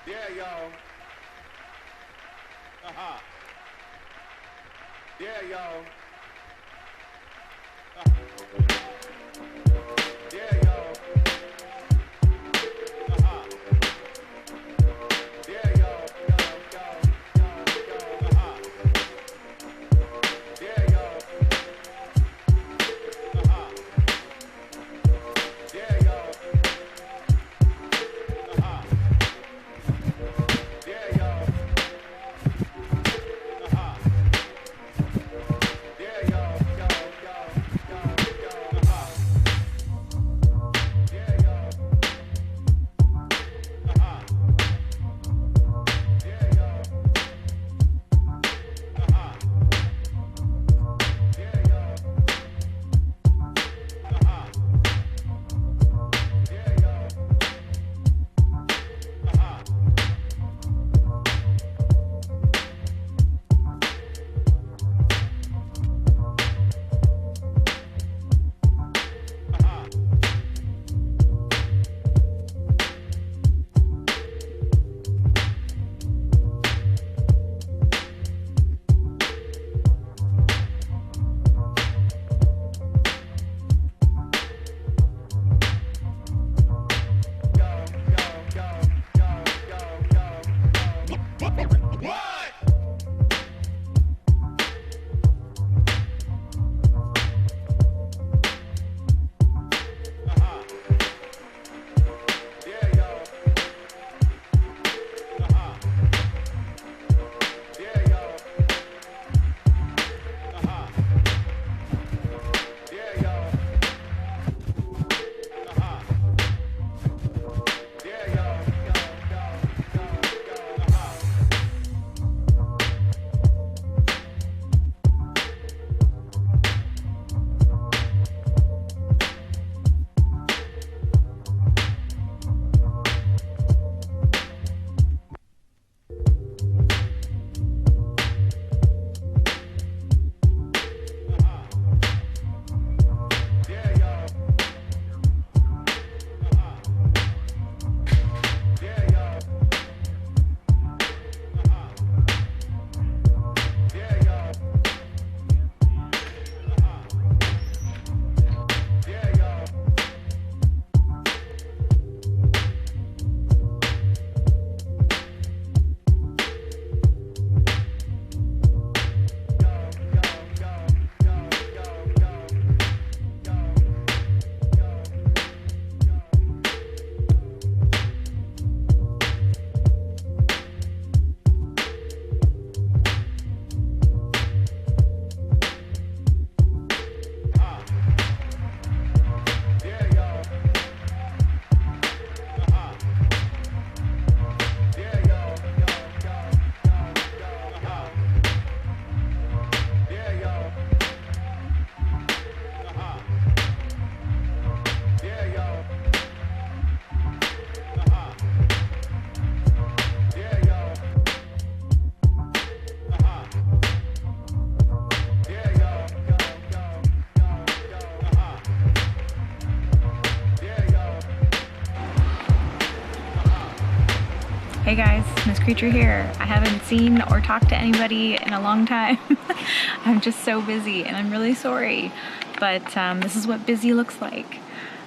Yeah, y'all. Yeah, y'all. Yeah, y'all. Yeah, y'all. Yeah, y'all. Yeah, y'all. Hey guys, Miss Creature here. I haven't seen or talked to anybody in a long time. I'm just so busy and I'm really sorry, but this is what busy looks like.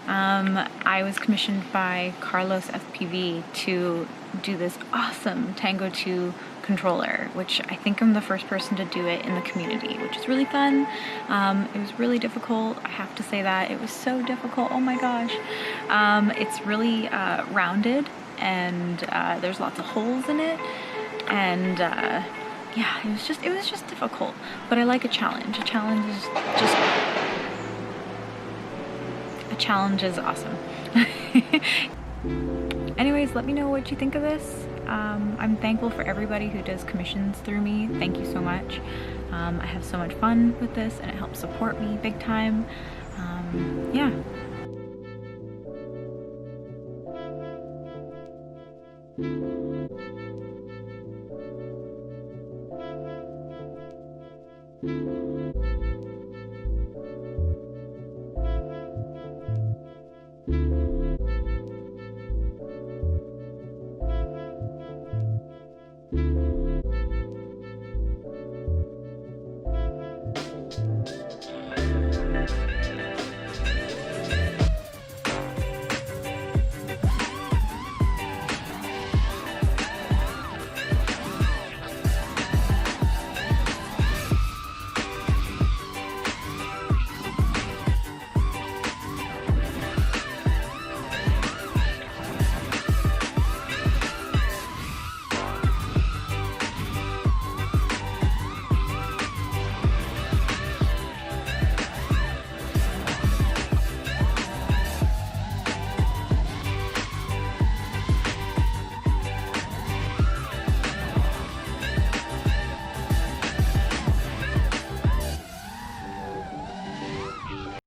I was commissioned by Carlos FPV to do this awesome Tango 2 controller, which I think I'm the first person to do it in the community, which is really fun. It was really difficult, I have to say that. It was so difficult, oh my gosh. It's really rounded and there's lots of holes in it, and yeah, it was just difficult, but I like a challenge. A challenge is awesome. Anyways, let me know what you think of this. I'm thankful for everybody who does commissions through me. Thank you so much. I have so much fun with this and it helps support me big time. Yeah.